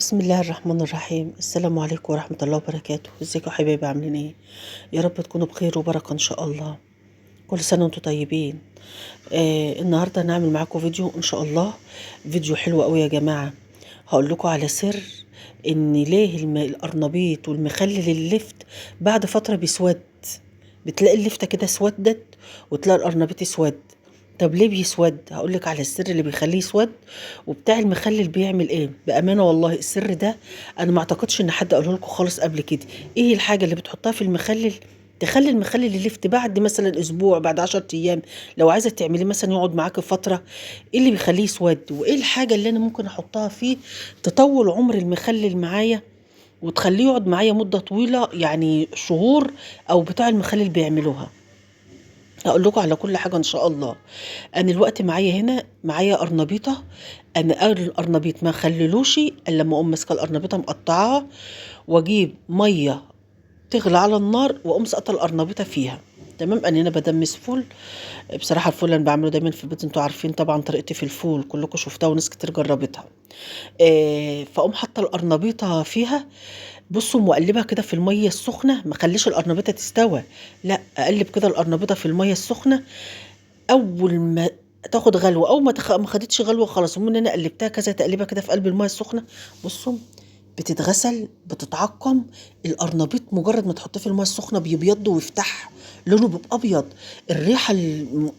بسم الله الرحمن الرحيم. السلام عليكم ورحمة الله وبركاته. ازيكم يا حبايبي، عاملين ايه؟ يا رب تكونوا بخير وبركة ان شاء الله. كل سنة وانتم طيبين. النهاردة هنعمل معاكم فيديو ان شاء الله. فيديو حلو قوي يا جماعة. هقول لكم على سر ان ليه القرنبيط والمخلل اللفت بعد فترة بيسود. بتلاقي اللفتة كده اسودت وتلاقي القرنبيط اسود. طب ليه بيسود؟ هقول لك على السر اللي بيخليه يسود. وبتاع المخلل بيعمل ايه بامانه، والله السر ده انا ما اعتقدش ان حد قاله لكم خالص قبل كده. ايه الحاجه اللي بتحطها في المخلل تخلي المخلل يلفت بعد مثلا اسبوع، بعد 10 ايام، لو عايزه تعمليه مثلا يقعد معاكي فتره؟ ايه اللي بيخليه يسود؟ وايه الحاجه اللي انا ممكن احطها فيه تطول عمر المخلل معايا وتخليه يقعد معايا مده طويله، يعني شهور، او بتاع المخلل بيعملوها؟ هقول لكم على كل حاجه ان شاء الله. انا الوقت معايا هنا معايا قرنبيطه. انا القرنبيط ما خللوش الا لما اقوم ماسكه القرنبيطه مقطعاها واجيب ميه تغلى على النار واقوم سقطه القرنبيطه فيها. تمام. انا هنا بدمس فول. بصراحه الفول اللي انا بعمله دايما في البيت، انتوا عارفين طبعا طريقتي في الفول، كلكم شفتها وناس كتير جربتها. فاقوم حاطه القرنبيطه فيها. بصوا، مقلبها كده في الميه السخنه، ما خليش القرنبيطه تستوى، لا، اقلب كده القرنبيطه في الميه السخنه. اول ما تاخد غلوه، او ما خدتش غلوه خلاص، المهم ان انا قلبتها كذا تقليبه كده في قلب الميه السخنه. بصوا، بتتغسل، بتتعقم. القرنبيط مجرد ما تحطيه في الميه السخنه بيبيض ويفتح، لونه بيبقى ابيض. الريحه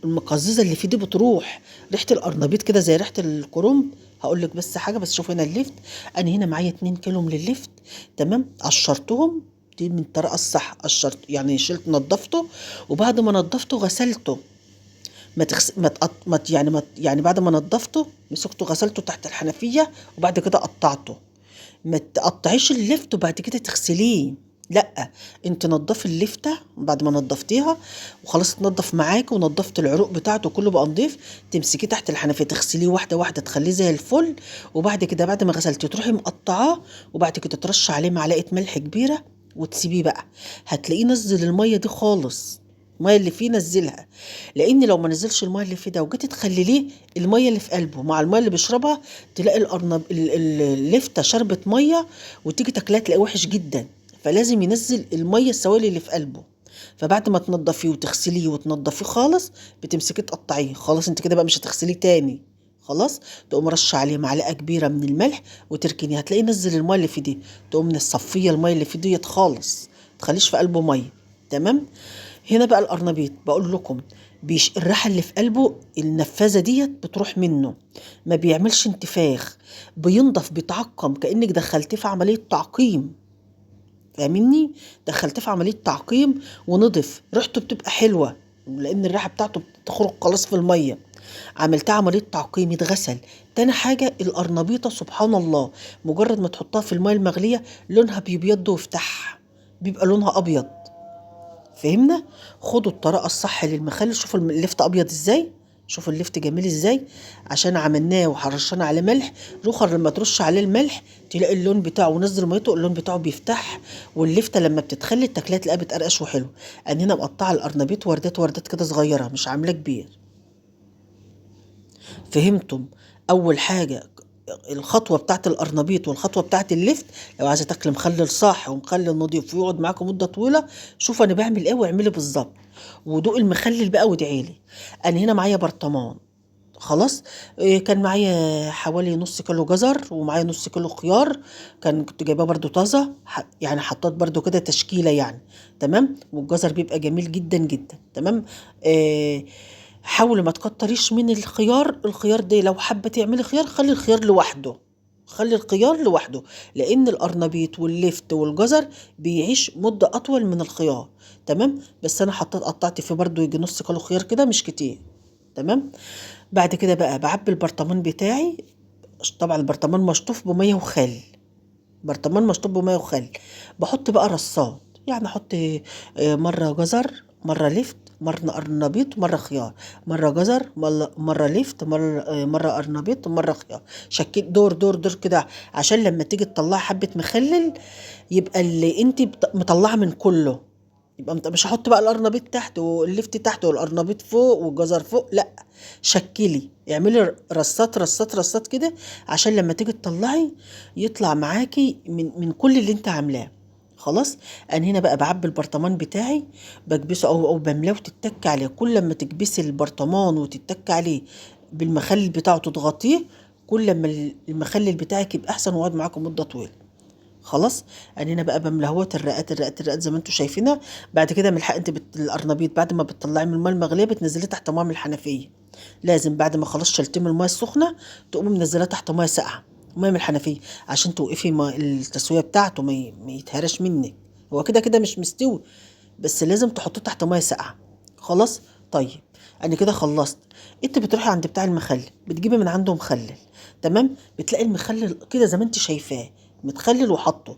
المقززه اللي فيه دي بتروح. ريحه القرنبيط كده زي ريحه الكرنب. هقول لك بس حاجه، بس شوف هنا الليفت. انا هنا معايا 2 كيلو من الليفت. تمام. قشرتهم. دي من الطريقه الصح، قشرت يعني شلت نضفته. وبعد ما نضفته غسلته. ما تغس... ما, تقط... ما ت- يعني ما ت- يعني بعد ما نضفته مسكته غسلته تحت الحنفية، وبعد كده قطعته. ما تقطعيش اللفت وبعد كده تغسليه، لا. انت نضفي اللفتة بعد ما نضفتيها وخلاص تنضف معاك، ونضفت العروق بتاعته كله بقى نضيف. تمسكيه تحت الحنفية تغسليه واحدة واحدة تخليه زي الفل. وبعد كده بعد ما غسلتيه تروحي مقطعاه، وبعد كده ترش عليه معلقة ملح كبيرة وتسيبيه بقى. هتلاقيه نزل المية دي خالص. المية اللي فيه نزلها. لان لو ما نزلش المية اللي فيه ده وجيتي تخلليه، المية اللي في قلبه مع المية اللي بيشربها، تلاقي اللفتة شربت مية، وتيجي تاكلها تلاقيه وحش جدا. فلازم ينزل المية السوائل اللي في قلبه. فبعد ما تنضفيه وتغسليه وتنضفيه خالص، بتمسكيه تقطعيه خلاص. انت كده بقى مش هتغسليه تاني. خلاص. تقوم رش عليه معلقه كبيره من الملح وتركنيه، هتلاقيه نزل الميه اللي في دي. تقوم مصفيه الميه اللي في ديت خالص، تخليش في قلبه ميه. تمام. هنا بقى القرنبيط بقول لكم، الريحه اللي في قلبه النفاذه ديت بتروح منه. ما بيعملش انتفاخ. بينضف، بيتعقم كأنك دخلتيه في عمليه تعقيم. فاهمني؟ دخلتيه في عمليه تعقيم ونضف، ريحته بتبقى حلوه لان الريحه بتاعته بتخرج خلاص في الميه. عملتها عمليه تعقيم، يتغسل. تاني حاجه القرنبيطه سبحان الله، مجرد ما تحطها في الميه المغليه لونها بيبيض ويفتح، بيبقى لونها ابيض. فهمنا؟ خدوا الطريقه الصح للمخلل. شوفوا اللفت ابيض ازاي، شوفوا اللفت جميل ازاي. عشان عملناه وحرشنا عليه ملح. رخر لما ترش عليه الملح تلاقي اللون بتاعه ونزل ميته اللون بتاعه بيفتح. واللفته لما بتتخلي تاكلها تلاقيها بتقرقش وحلو. انا هنا مقطعه القرنبيط وردات وردات كده صغيره، مش عامله كبير. فهمتم؟ اول حاجه الخطوه بتاعت القرنبيط والخطوه بتاعت اللفت. لو عايزه تاكل مخلل صح ومخلل نضيف ويقعد معاكم مده طويله، شوف انا بعمل ايه واعملي بالظبط. ودوق المخلل بقى وادعي لي. انا هنا معايا برطمان. خلاص. كان معايا حوالي نص كيلو جزر ومعايا نص كيلو خيار. كنت جايباه برضو طازه، يعني حطيت برضو كده تشكيله يعني. تمام. والجزر بيبقى جميل جدا جدا. تمام. آه حاولي ما تكتريش من الخيار. الخيار ده لو حابه تعملي خيار، خلي الخيار لوحده. خلي الخيار لوحده. لان القرنبيط واللفت والجزر بيعيش مده اطول من الخيار. تمام. بس انا قطعت فيه برضو يجي نص كيلو خيار كده، مش كتير. تمام. بعد كده بقى بعبي البرطمان بتاعي. طبعا البرطمان مشطوف بميه وخل. برطمان مشطوب بميه وخل. بحط بقى رصات، يعني احط مره جزر، مره لفت، مره قرنبيط، مره خيار. مره جزر، مره لفت، مره قرنبيط، مره خيار. شكل دور دور دور كده، عشان لما تيجي تطلعي حبه مخلل يبقى اللي انت مطلعه من كله. يبقى مش هحط بقى القرنبيط تحت واللفت تحت والقرنبيط فوق والجزر فوق، لا. شكلي اعملي رصات رصات رصات كده، عشان لما تيجي تطلعي يطلع معاكي من كل اللي انت عاملاه. خلاص. انا هنا بقى بعبي البرطمان بتاعي، بكبسه او بملاه وتتك عليه. كل لما تكبسي البرطمان وتتك عليه بالمخلل بتاعه تضغطيه، كل لما المخلل بتاعك يبقى احسن ويقعد معاكم مده طويله. خلاص. انا هنا بقى بملهوت الرقات زي ما انتم شايفينها. بعد كده من الحق انت القرنبيط بعد ما بتطلعي من الماء المغليه بتنزليه تحت ميه من الحنفيه. لازم بعد ما خلاص شلتيه من الميه السخنه تقومي منزلاه تحت ميه ساقعه، ميه من الحنفيه، عشان توقفي التسويه بتاعته ما يتهرش منك. هو كده كده مش مستوي، بس لازم تحطيه تحت ميه ساقعه. خلاص. طيب انا كده خلصت. انت بتروحي عند بتاع المخلل بتجيبي من عنده مخلل. تمام. بتلاقي المخلل كده زي ما انت شايفاه متخلل وحطه.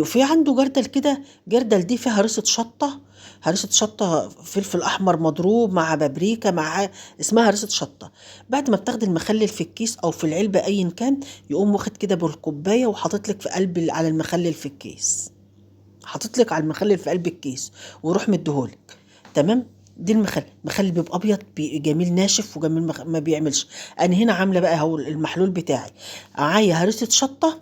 في عنده جردل كده، جردل دي فيها هرسة شطة، هرسة شطة فلفل أحمر مضروب مع بابريكا مع، اسمها هرسة شطة. بعد ما بتاخدي المخلل في الكيس أو في العلبة أيا كان، يقوم واخد كده بالكوباية وحاطط لك في قلب على المخلل في الكيس، حاطط لك على المخلل في قلب الكيس ويروح مديهولك. تمام. دي المخلل بيبقى ابيض جميل ناشف وجميل ما بيعملش. انا هنا عامله بقى هو المحلول بتاعي، معايا هرسه شطه،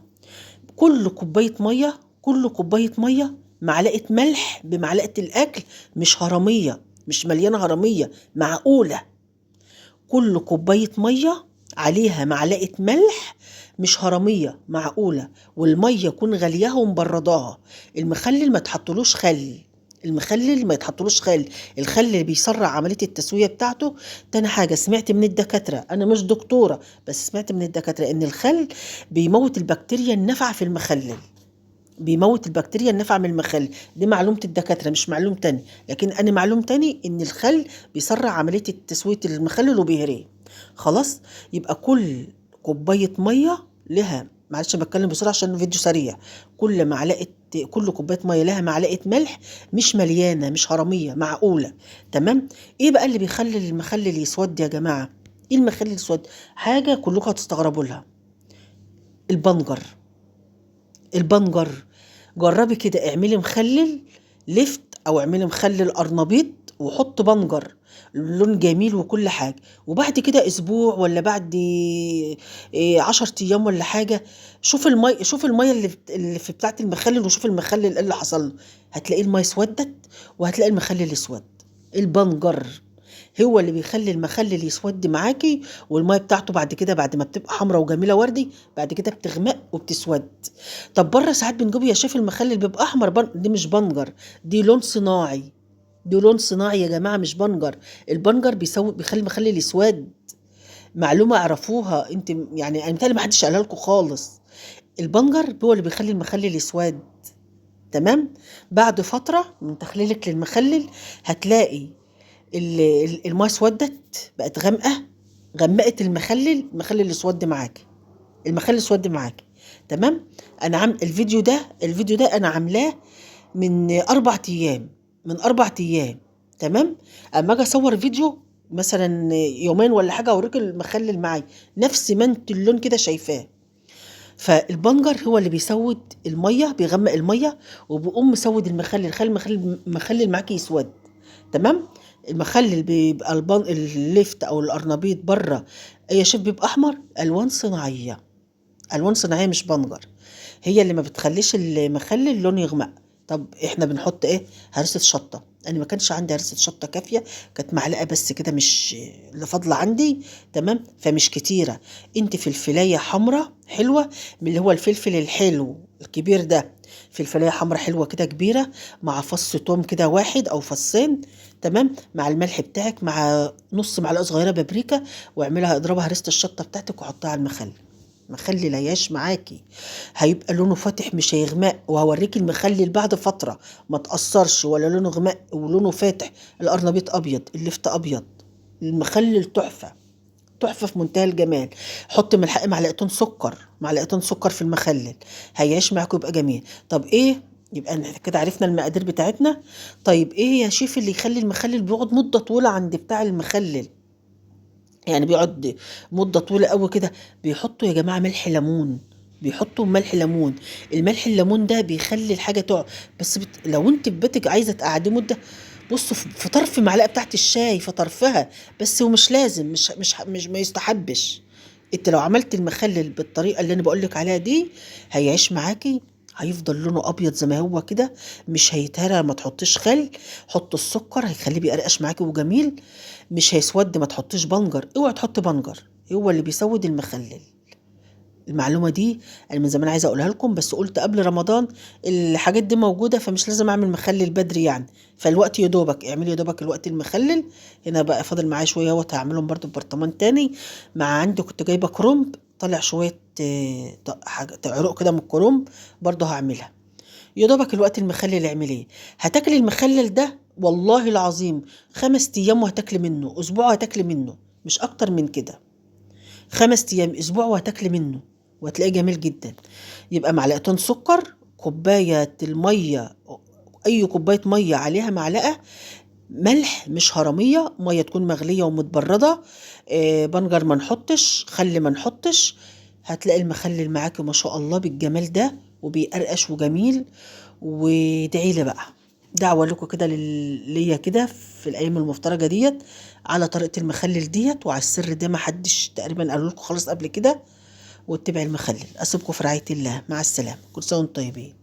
كل كوبايه ميه معلقه ملح بمعلقه الاكل، مش هرميه، مش مليانه هرميه، معقوله. كل كوبايه ميه عليها معلقه ملح، مش هرميه، معقوله. والميه يكون غلياها ومبرداها. المخلل ما تحطلوش خل، المخلل ما يتحطلوش خل. الخل اللي بيسرع عمليه التسويه بتاعته. تاني حاجه سمعت من الدكاتره، انا مش دكتوره بس سمعت من الدكاتره ان الخل بيموت البكتيريا النافعه في المخلل، بيموت البكتيريا النافعه من المخلل. دي معلومه الدكاتره مش معلوم تاني. لكن انا معلوم تاني ان الخل بيسرع عمليه تسويه المخلل وبيهريه. خلاص. يبقى كل كوبايه ميه لها، معلش بتكلم بسرعه عشان الفيديو سريع، كل كوبايه ميه لها معلقه ملح، مش مليانه، مش هرميه، معقوله. تمام. ايه بقى اللي بيخلي المخلل يسود يا جماعه؟ ايه المخلل يسود؟ حاجه كلكم هتستغربوا لها، البنجر. البنجر، جربي كده اعملي مخلل لفت او اعملي مخلل قرنبيط وحط بنجر، لون جميل وكل حاجة. وبعد كده اسبوع ولا بعد 10 ايام ولا حاجة، شوف المية اللي في بتاعة المخلل، وشوف المخلل إيه اللي حصل له. هتلاقي المية اسودت وهتلاقي المخلل اسود. البنجر هو اللي بيخلي المخلل يسود معاكي. والميه بتاعته بعد كده بعد ما بتبقى حمراء وجميله وردي بعد كده بتغمق وبتسود. طب بره ساعات بنجيب يا شيف المخلل بيبقى احمر، دي مش بنجر، دي لون صناعي، دي لون صناعي يا جماعه مش بنجر. البنجر بيخلي المخلل يسود. معلومه اعرفوها انت، يعني انا متهيألي ما حدش قالها لكم خالص. البنجر هو اللي بيخلي المخلل يسود. تمام. بعد فتره من تخليلك للمخلل هتلاقي الماء اسودت بقت غامقه، غمقت المخلل اسود معاكي، المخلل اسود معاكي. تمام. انا الفيديو ده انا عاملاه من 4 ايام، من 4 ايام. تمام. اما اجي اصور فيديو مثلا يومين ولا حاجه اوريك المخلل معايا نفس ما انت اللون كده شايفاه. فالبنجر هو اللي بيسود الميه، بيغمق الميه وبيقوم مسود المخلل، خلي المخلل معاكي يسود. تمام. المخلل بيبقى الليفت او القرنبيط بره اي شيف بيبقى احمر، الوان صناعيه، الوان صناعيه مش بنجر، هي اللي ما بتخليش المخلل لون يغمق. طب احنا بنحط ايه؟ هرسه شطه. انا ما كانش عندي هرسه شطه كافيه، كانت معلقه بس كده مش اللي فاضله عندي. تمام. فمش كتيره. انت فلفلايه حمراء حلوه من اللي هو الفلفل الحلو الكبير ده، فلفلايه حمراء حلوه كده كبيره، مع فص توم كده واحد او فصين. تمام. مع الملح بتاعك مع نص معلقه صغيره بابريكا، واعملها اضربها هرسه الشطه بتاعتك وحطها على المخلل. مخلي العياش معاكي هيبقى لونه فاتح مش هيغمق، وهوريكي المخلل بعد فتره ما تأثرش ولا لونه غمق ولونه فاتح. القرنبيط ابيض، اللفت ابيض، المخلل تحفه، تحفه في منتهى الجمال. حط من الحق معلقتين سكر، معلقتين سكر في المخلل، هيعيش معاكم يبقى جميل. طب ايه؟ يبقى كده عرفنا المقادير بتاعتنا. طيب ايه يا شيف اللي يخلي المخلل بيقعد مده طويله عند بتاع المخلل؟ يعني بيقعد مدة طويلة قوي كده. بيحطوا يا جماعة ملح ليمون، بيحطوا ملح ليمون. الملح الليمون ده بيخلي الحاجه تقع. بس لو انت في بيتك عايزه تقعدي مده، بصوا في طرف معلقه بتاعت الشاي، في طرفها بس. ومش لازم، مش ما يستحبش. انت لو عملت المخلل بالطريقه اللي انا بقولك عليها دي، هيعيش معاكي، هيفضل لونه ابيض زي ما هو كده، مش هيتهرى. ما تحطيش خل، حط السكر هيخليه بيقرقش معاكي وجميل. مش هيسود. ما تحطيش بنجر، اوعي تحطي بنجر، هو اللي بيسود المخلل. المعلومة دي أنا من زمان عايزة أقولها لكم، بس قلت قبل رمضان الحاجات دي موجودة، فمش لازم أعمل مخلل بدري يعني. فالوقت يدوبك اعملي، يدوبك الوقت المخلل. هنا بقى فاضل معايا شوية اهوت، هعملهم برضو في برطمان تاني. مع عندي كنت جايبة كرنب، طلع شوية حاجة عروق كده من الكرنب، برضو هعملها. يدوبك الوقت المخلل اعمليه. هتاكلي المخلل ده والله العظيم 5 أيام وهتاكلي منه، أسبوع وهتاكلي منه، مش أكتر من كده. 5 أيام، أسبوع وهتاكلي منه، وهتلاقيه جميل جدا. يبقى معلقتين سكر، كوباية المية، أي كوباية مية عليها معلقة ملح، مش هرمية، مية تكون مغلية ومتبردة. بنجر ما نحطش، خل ما نحطش. هتلاقي المخلل معاكي ما شاء الله بالجمال ده، وبيقرقش وجميل. وادعي لي بقى، دعوة لكم كده ليا كده في الأيام المفترجة ديت، على طريقة المخلل ديت، وعلى السر ده ما حدش تقريبا قالوا لكم خالص قبل كده. واتبعي المخلل. أسيبكم في رعاية الله، مع السلامة، كل سنة وانتم طيبين.